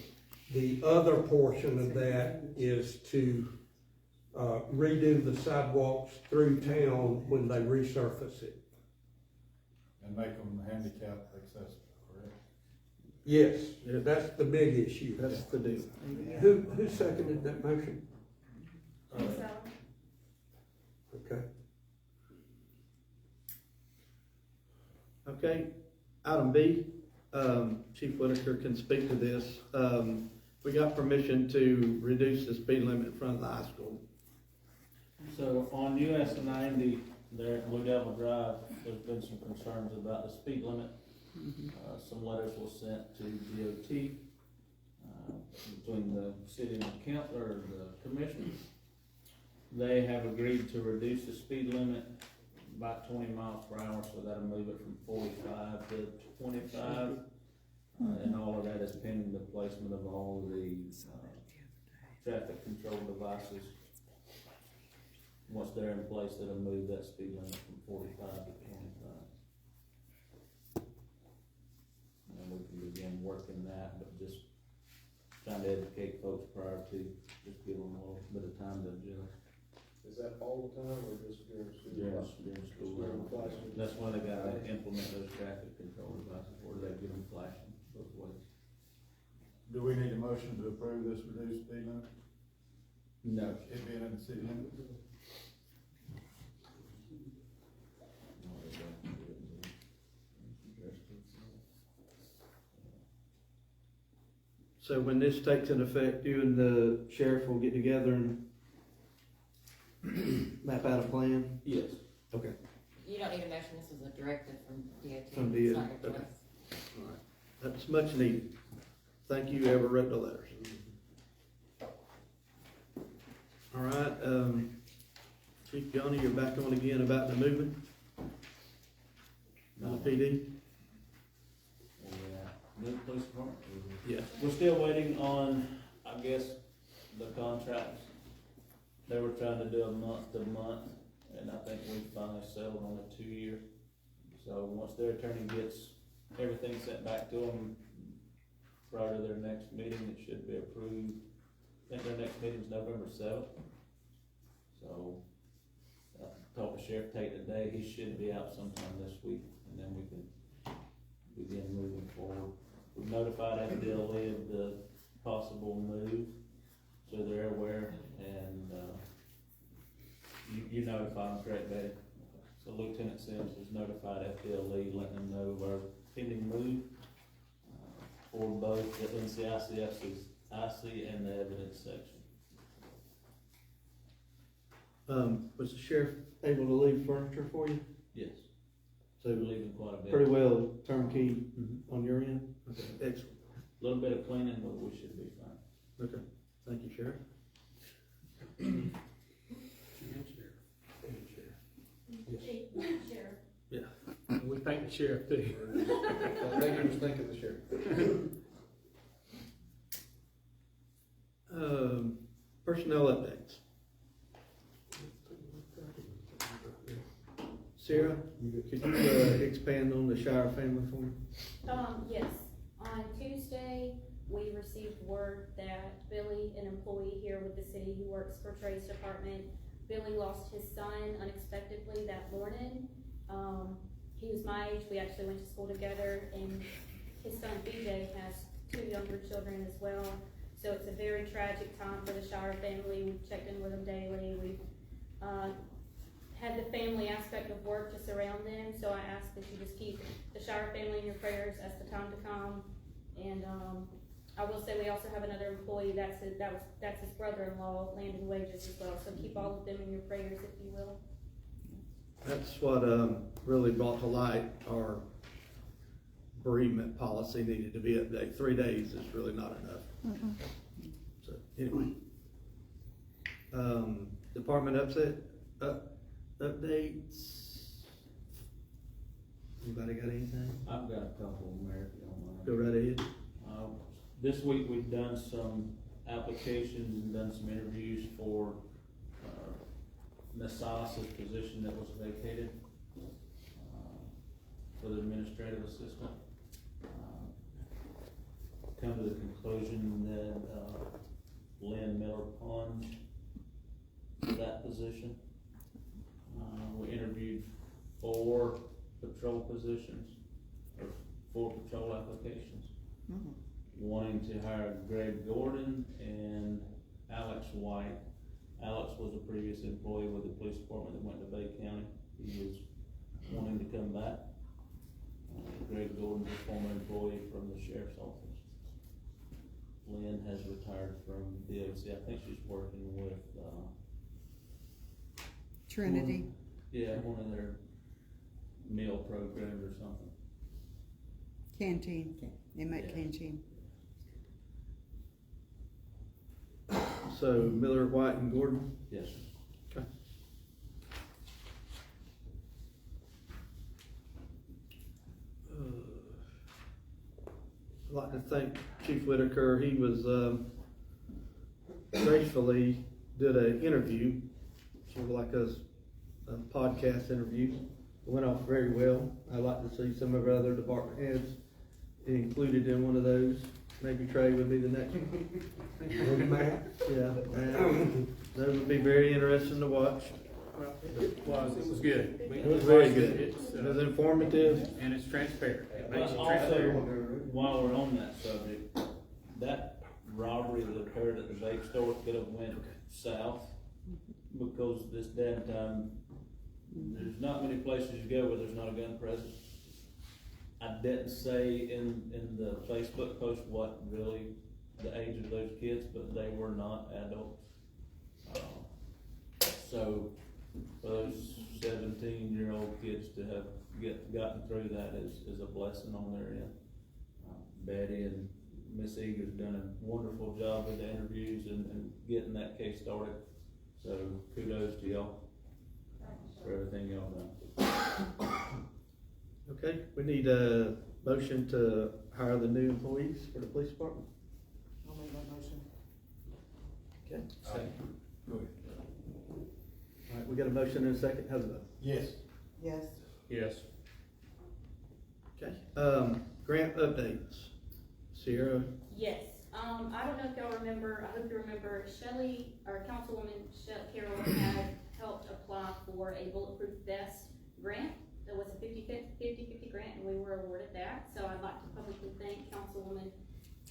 the other portion of that is to redo the sidewalks through town when they resurface it. And make them handicap accessible, correct? Yes, that's the big issue. That's the deal. Who seconded that motion? Okay. Okay, item B, Chief Whitaker can speak to this. We got permission to reduce the speed limit in front of the high school. So on US 90, there at Blue Devil Drive, there's been some concerns about the speed limit. Some letters were sent to DOT. between the city and the council, or the commissioners. They have agreed to reduce the speed limit by 20 miles per hour, so that'll move it from 45 to 25. And all of that is pending the placement of all the traffic control devices. Once they're in place, that'll move that speed limit from 45 to 25. And we can begin working that, but just trying to educate folks prior to, just give them a little bit of time to adjust. Is that all the time, or just during school? During school. That's why they gotta implement those traffic control devices, or they get them flashing both ways. Do we need a motion to approve this reduced speed limit? No. It being in the city limits? So when this takes in effect, you and the sheriff will get together and map out a plan? Yes. Okay. You don't need a motion, this is a directive from DOT. From It's DOT, not your okay. choice. All right. That's much needed. Thank you, whoever wrote the letters. All right, Chief Johnny, you're back on again about the moving? On the PD? New police department? Yeah. We're still waiting on, I guess, the contracts. They were trying to do a month to month, and I think we finally settled on a 2-year. So once their attorney gets everything sent back to them prior to their next meeting, it should be approved. I think their next meeting's November 7th. So, I talked to Sheriff Tate today, he should be out sometime this week, and then we can begin moving forward. We've notified FDLE of the possible move, so they're aware, and, you notified them, correct, Betty? So Lieutenant Sims has notified FDLE, letting them know of our pending move, for both the NCICF's IC and the evidence section. Was the sheriff able to leave furniture for you? Yes. So We're leaving quite a bit. pretty well turnkey on your end? Okay, excellent. A little bit of cleaning, but we should be fine. Okay, thank you, Sheriff. Sheriff. Yeah. We thank the sheriff too. I think he was thinking the sheriff. Personnel updates. Sarah, could you expand on the Shire family for me? Yes, on Tuesday, we received word that Billy, an employee here with the city who works for Trey's department, Billy lost his son unexpectedly that morning. He was my age, we actually went to school together, and his son BJ has 2 younger children as well. So it's a very tragic time for the Shire family. We've checked in with them daily. We've had the family aspect of work to surround them, so I ask that you just keep the Shire family in your prayers as the time to come. And I will say we also have another employee that's his brother-in-law, Landon Wages as well. So keep all of them in your prayers, if you will. That's what really brought to light our bereavement policy needed to be updated. 3 days is really not enough. So anyway, department updates. Anybody got anything? I've got a couple, Mayor, if you don't mind. Go right ahead. This week we've done some applications and done some interviews for Nasas's position that was vacated for the administrative assistant. Come to the conclusion that Lynn Miller plunged for that position. We interviewed 4 patrol positions, or 4 patrol applications. Wanting to hire Greg Gordon and Alex White. Alex was a previous employee with the police department that went to Bay County. He was wanting to come back. Greg Gordon is a former employee from the sheriff's office. Lynn has retired from DOC. I think she's working with Trinity. one of their meal programs or something. Canteen. They make canteen. So Miller, White, and Gordon? Yes. Okay. I'd like to thank Chief Whitaker. He was, gracefully did an interview, sort of like a podcast interview. It went off very well. I'd like to see some of our other department heads included in one of those. Maybe Trey would be the next one. Yeah, man. That would be very interesting to watch. Well, it was good. It was very good. It was informative. And it's transparent. It But makes it also, transparent. while we're on that subject, that robbery that occurred at the vape store could have went south, because this damn time, there's not many places you go where there's not a gun present. I didn't say in the Facebook post what really the age of those kids, but they were not adults. So for those 17-year-old kids to have gotten through that is a blessing on their end. Betty and Miss Eager's done a wonderful job with the interviews and getting that case started. So kudos to y'all for everything y'all done. Okay, we need a motion to hire the new employees for the police department. I'll make that motion. Okay. Second. All right, we got a motion and a second. How's it vote? Yes. Yes. Yes. Okay, grant updates. Sierra? Yes, I don't know if y'all remember, I hope you remember, Shelley, or Councilwoman Carroll had helped apply for a bulletproof vest grant. That was a 50-50 grant, and we were awarded that. So I'd like to publicly thank Councilwoman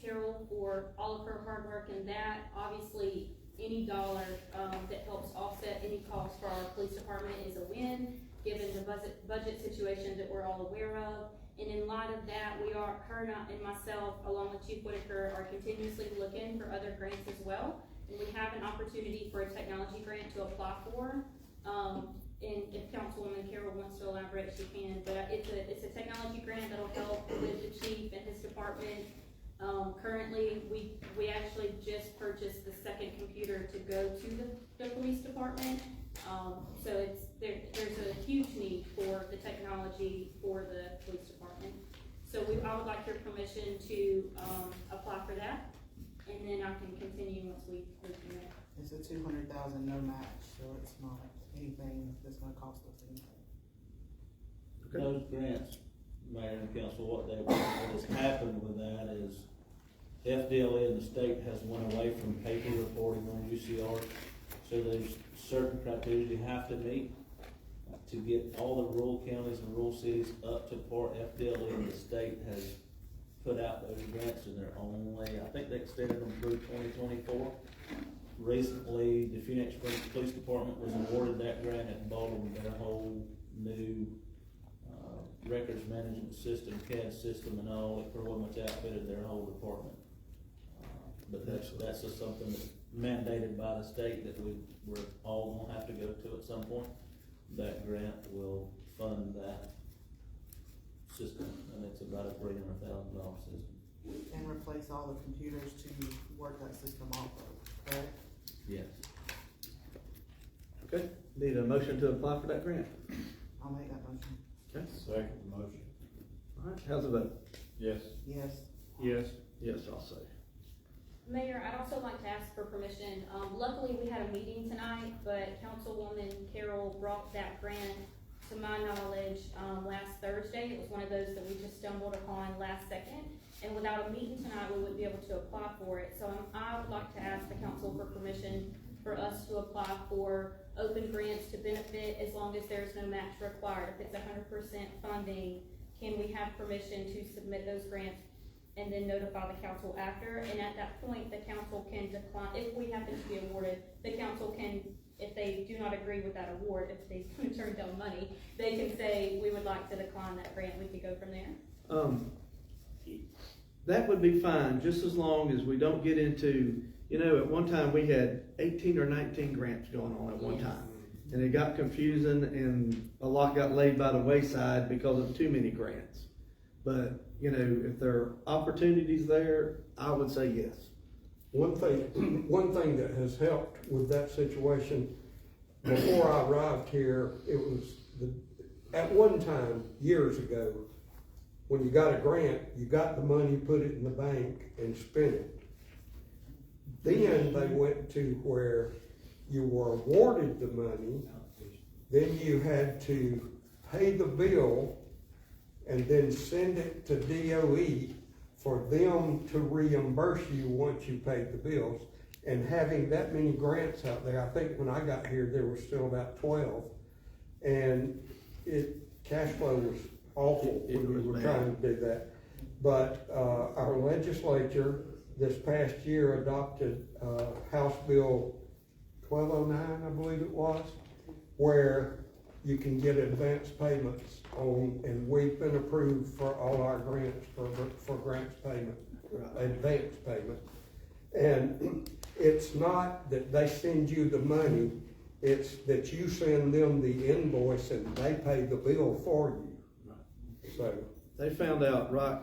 Carroll for all of her hard work in that. Obviously, any dollar that helps offset any cost for our police department is a win, given the budget situation that we're all aware of. And in light of that, her and myself, along with Chief Whitaker, are continuously looking for other grants as well. And we have an opportunity for a technology grant to apply for. And if Councilwoman Carroll wants to elaborate, she can. But it's a technology grant that'll help with the chief and his department. Currently, we actually just purchased the second computer to go to the police department. So there's a huge need for the technology for the police department. So I would like your permission to apply for that, and then I can continue once we move from there. It's a 200,000 no match, so it's not anything that's gonna cost us anything. Okay. Those grants, Mayor and Council, what has happened with that is FDLE and the state has went away from paper reporting on UCR. So there's certain criteria you have to meet to get all the rural counties and rural cities up to par. FDLE and the state has put out those grants, and they're only, I think they extended them through 2024. Recently, the Phoenix Springs Police Department was awarded that grant at Baldwin, their whole new records management system, CAD system and all. It pretty much outfitted their whole department. But that's just something that's mandated by the state that we're all gonna have to go to at some point. That grant will fund that system, and it's about a $300,000 system. And replace all the computers to work that system off of, correct? Yes. Okay, need a motion to apply for that grant. I'll make that motion. Okay. Second motion. All right, how's it vote? Yes. Yes. Yes. Yes, I'll say. Mayor, I'd also like to ask for permission. Luckily, we had a meeting tonight, but Councilwoman Carroll brought that grant, to my knowledge, last Thursday. It was one of those that we just stumbled upon last second. And without a meeting tonight, we wouldn't be able to apply for it. So I would like to ask the council for permission for us to apply for open grants to benefit as long as there's no match required. If it's 100% funding, can we have permission to submit those grants and then notify the council after? And at that point, the council can decline. If we happen to be awarded, the council can, if they do not agree with that award, if they turn down money, they can say, we would like to decline that grant. We could go from there. That would be fine, just as long as we don't get into, at one time we had 18 or 19 grants going on at one time. And it got confusing, and a lot got laid by the wayside because of too many grants. But, if there are opportunities there, I would say yes. One thing that has helped with that situation, before I arrived here, it was at one time, years ago, when you got a grant, you got the money, put it in the bank and spent it. Then they went to where you were awarded the money, then you had to pay the bill and then send it to DOE for them to reimburse you once you paid the bills. And having that many grants out there, I think when I got here, there were still about 12. And cash flow was awful when we were trying to do that. But our legislature this past year adopted House Bill 1209, I believe it was, where you can get advance payments on, and we've been approved for all our grants for grants payment, advance payment. And it's not that they send you the money, it's that you send them the invoice and they pay the bill for you. So They found out right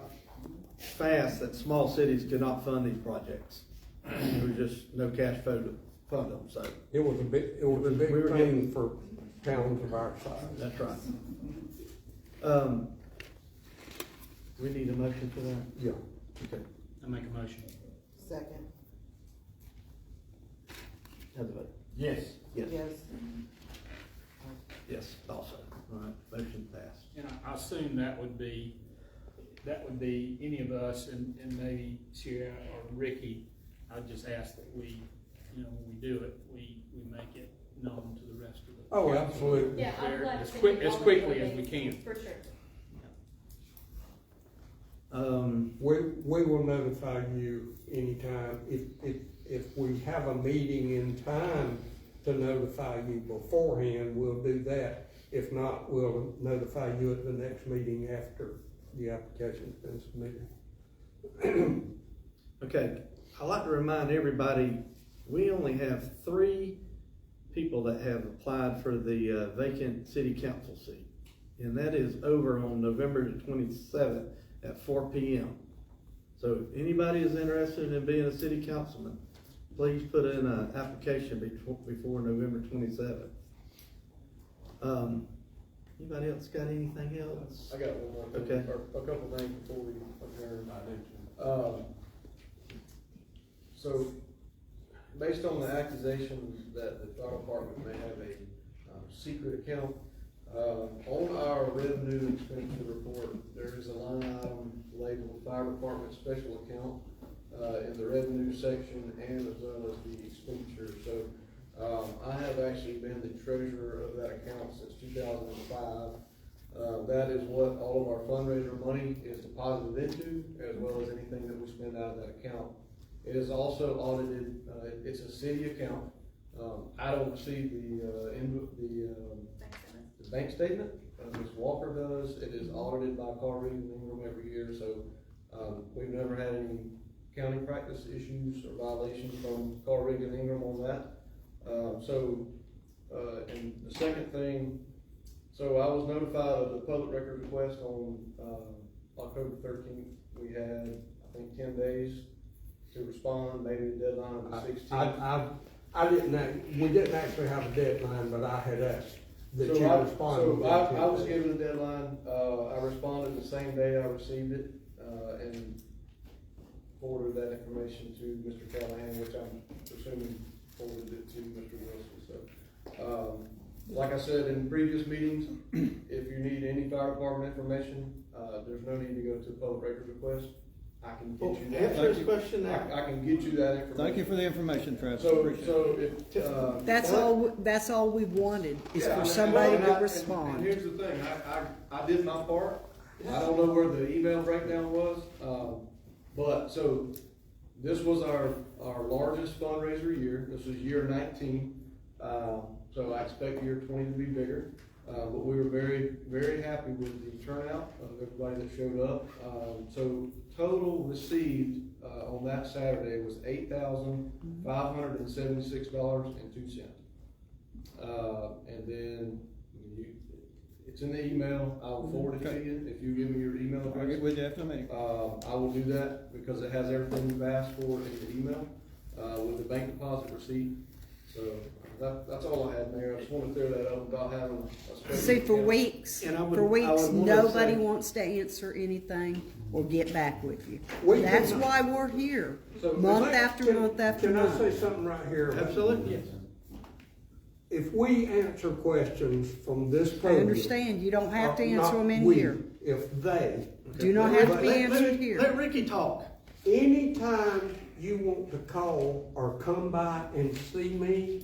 fast that small cities cannot fund these projects. There was just no cash flow to fund them, so. it was a big thing for towns of our size. That's right. We need a motion for that? Yeah. Okay. I make a motion. Second. Have the vote. Yes. Yes. Yes. Yes, also. All right, motion passed. And I assume that would be any of us and maybe Sierra or Ricky. I'd just ask that we, when we do it, we make it known to the rest of the. Oh, absolutely. Yeah, I'm glad As to as quickly as we can. For sure. We will notify you anytime, if we have a meeting in time to notify you beforehand, we'll do that. If not, we'll notify you at the next meeting after the application's been submitted. Okay, I'd like to remind everybody, we only have 3 people that have applied for the vacant city council seat. And that is over on November the 27th at 4 p.m. So if anybody is interested in being a city councilman, please put in an application before November 27th. Anybody else got anything else? I got one more thing, Okay. or a couple things before we adjourn. So, based on the accusation that the fire department may have a secret account, on our revenue and expenditure report, there is a line item labeled Fire Department Special Account in the revenue section and as well as the expenditure. So I have actually been the treasurer of that account since 2005. That is what all of our fundraiser money is deposited into, as well as anything that we spend out of that account. It is also audited. It's a city account. I don't see the bank statement. Ms. Walker does. It is audited by Carr and Ingram every year. So we've never had any accounting practice issues or violations from Carr and Ingram on that. And the second thing, so I was notified of the public record request on October 13th. We had, I think, 10 days to respond, maybe the deadline was 16th. We didn't actually have a deadline, but I had asked that you respond. So I was given a deadline. I responded the same day I received it, and forwarded that information to Mr. Callahan, which I'm presuming forwarded it to Mr. Wilson. So, like I said in previous meetings, if you need any fire department information, there's no need to go to a public records request. I can get you that. Answer this question now. I can get you that information. Thank you for the information, Travis. That's all we wanted, is Yeah, for somebody to and respond. And here's the thing, I did my part. I don't know where the email breakdown was, but so this was our largest fundraiser year. This was year 19. So I expect year 20 to be bigger. But we were very, very happy with the turnout of everybody that showed up. So total received on that Saturday was $8,576.02. And then it's in the email. I'll forward it to you if you give me your email address. I'll get with you after the meeting. I will do that because it has everything you've asked for in the email. with the bank deposit receipt. So that's all I had, Mayor. I just want to clear that up about having a special See, for account. weeks, And I would nobody wanna say- wants to answer anything or get back with you. We That's can- why we're here, So, month if I- after can- month after Can I month. say something right here? Absolutely. Yes. If we answer questions from this I podium. understand, you don't have to answer not them in we, here. If they. Do not have to be Let answered here. Let Ricky talk. Anytime you want to call or come by and see me,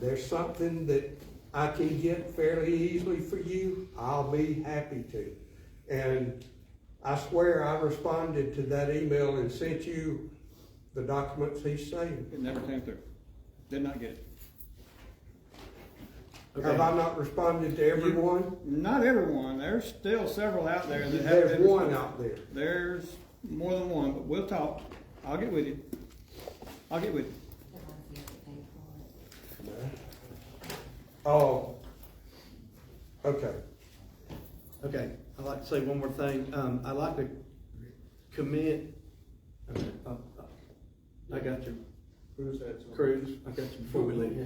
there's something that I can get fairly easily for you, I'll be happy to. And I swear I responded to that email and sent you the documents he's saying. It never came through. Did not get it. Have I not responded to everyone? Not everyone. There's still several out there that have. There's been one responded. out there. There's more than one, but we'll talk. I'll get with you. I'll get with you. Oh, okay. Okay, I'd like to say one more thing. I'd like to commit, I got you. Cruz, I got you before we leave.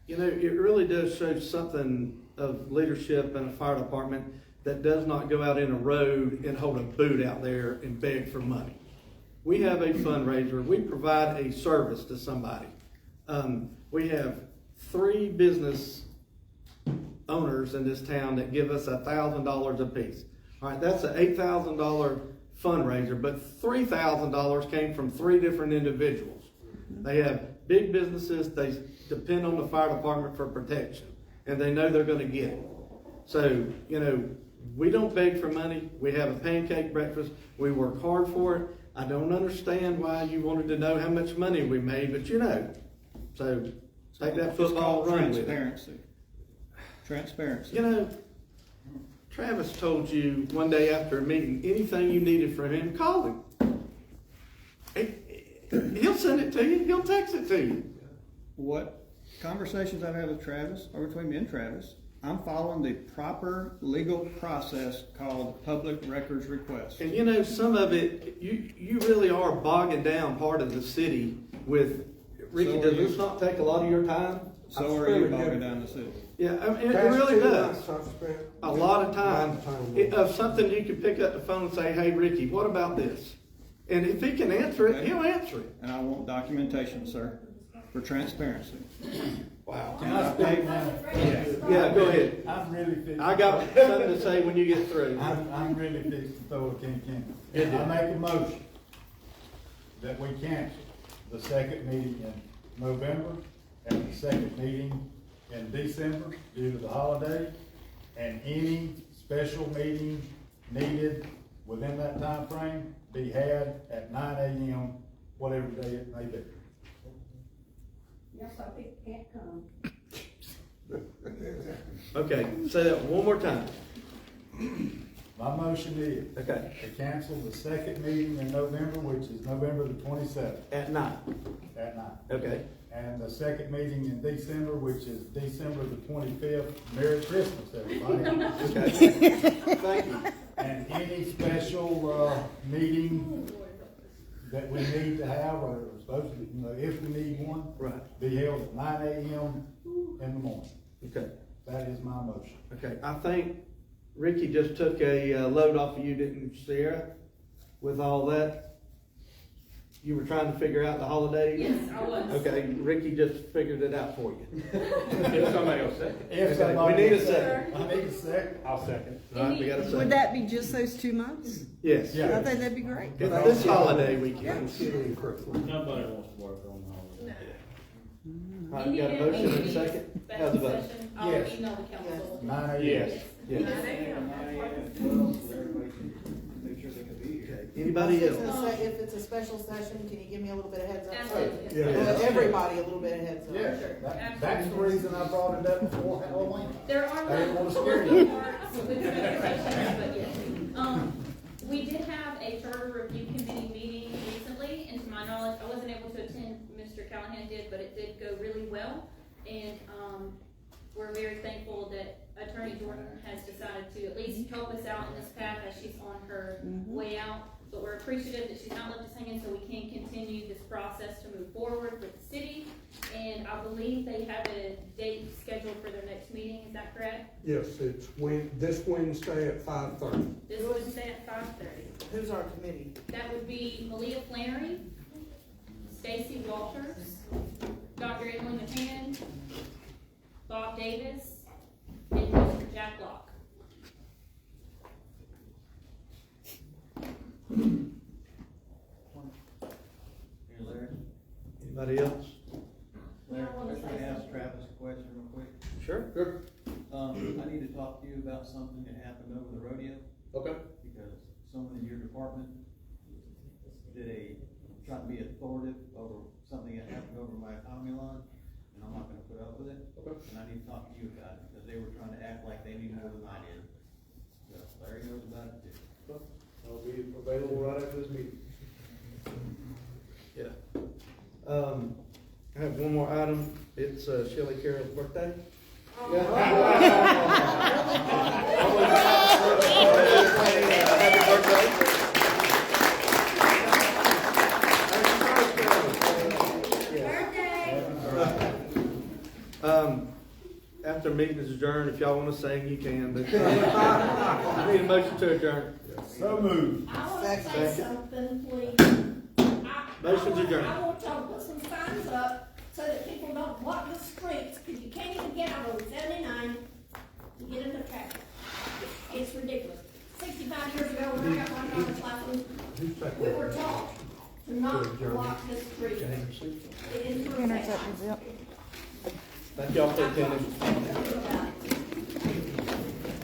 You know, it really does show something of leadership in a fire department that does not go out in a road and hold a booth out there and beg for money. We have a fundraiser. We provide a service to somebody. We have 3 business owners in this town that give us $1,000 apiece. All right, that's an $8,000 fundraiser, but $3,000 came from 3 different individuals. They have big businesses. They depend on the fire department for protection, and they know they're going to get it. So, you know, we don't beg for money. We have a pancake breakfast. We work hard for it. I don't understand why you wanted to know how much money we made, but you know. So take that football and run with it. Transparency. Transparency. You know, Travis told you one day after a meeting, anything you needed from him, call him. He'll send it to you. He'll text it to you. What conversations I've had with Travis are between me and Travis. I'm following the proper legal process called public records request. And you know, some of it, you really are bogging down part of the city with, Ricky, So are does you. this not take a lot of your time? So are you bogging down the city? Yeah, I mean, it Past really 2 does. months I've spent A lot of time. lot of time. Of something you can pick up the phone and say, hey, Ricky, what about this? And if he can answer it, Okay. he'll answer it. And I want documentation, sir, for transparency. Wow. Can I speak now? Yeah, go ahead. I'm really fixing. I got something to say when you get through. I'm really fixing to throw a can. Good deal. I make a motion that we cancel the second meeting in November and the second meeting in December due to the holiday, and any special meeting needed within that time frame be had at 9 a.m., whatever day it may be. Yes, I think can't come. Okay, say that one more time. My motion is Okay. to cancel the second meeting in November, which is November the 27th At night. at night. Okay. And the second meeting in December, which is December the 25th. Merry Christmas, everybody. Okay. Thank you. And any special, meeting that we need to have, or supposed to, you know, if we need one, Right. be held at 9 a.m. in the morning. Okay. That is my motion. Okay. I think Ricky just took a load off of you, didn't you, Sierra? With all that. You were trying to figure out the holidays? Yes, I was. Okay, Ricky just figured it out for you. If somebody else second. If Okay, somebody we need a else- second. I need a second. I'll second. All right, we got a Would second. that be just those 2 months? Yes. Yeah. I think that'd be great. It's this holiday weekend. Thanksgiving and Christmas. Nobody wants to work on holiday. All right, got a motion and a second? How's the vote? I'll Yes. email the council. 9 a.m. Yes. Yes. Make sure they can be here. Okay. Anybody I was else? gonna say, if it's a special session, can you give me a little bit of heads up? Absolutely. Yeah. Everybody a little bit of heads up. Yeah, that's the reason I brought it up before Halloween. There are I didn't want to scare moving you. parts with the conversation, but yes. We did have a charter review committee meeting recently, and to my knowledge, I wasn't able to attend, Mr. Callahan did, but it did go really well. And, we're very thankful that Attorney Jordan has decided to at least help us out in this path as she's on her way out. but we're appreciative that she's not left us hanging, so we can continue this process to move forward with the city. And I believe they have a date scheduled for their next meeting, is that correct? Yes, it's this Wednesday at 5:30. This Wednesday at 5:30. Who's our committee? That would be Malia Flannery, Stacy Walters, Dr. Emily McCann, Bob Davis, and Mr. Jack Locke. Hey, Larry. Anybody else? Larry, I just want to ask Travis a question real quick. Sure. I need to talk to you about something that happened over the rodeo. Okay. Because someone in your department tried to be authoritative over something that happened over my economy line, and I'm not gonna put up with it. Okay. And I need to talk to you about it, because they were trying to act like they knew more than I did. So Larry knows about it too. I'll be available right after this meeting. Yeah. I have one more item. It's Shelley Carroll's birthday. Happy birthday. After meeting is adjourned, if y'all want to sing, you can. But I need a motion to adjourn. So moved. I want to say something, please. Motion's adjourned. I want y'all to put some signs up so that people don't block the streets, because you can't even get out over 79 to get in the traffic. It's ridiculous. 65 years ago, when I got my driver's license, we were taught to not block the street. It is Interceptions, yep. Thank y'all for attending.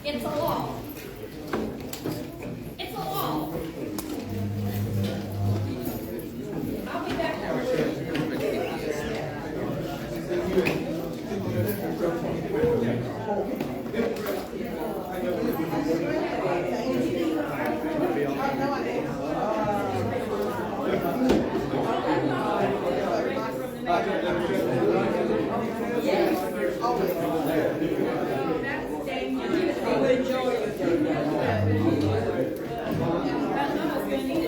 It's a law. It's a law. I'll be back That's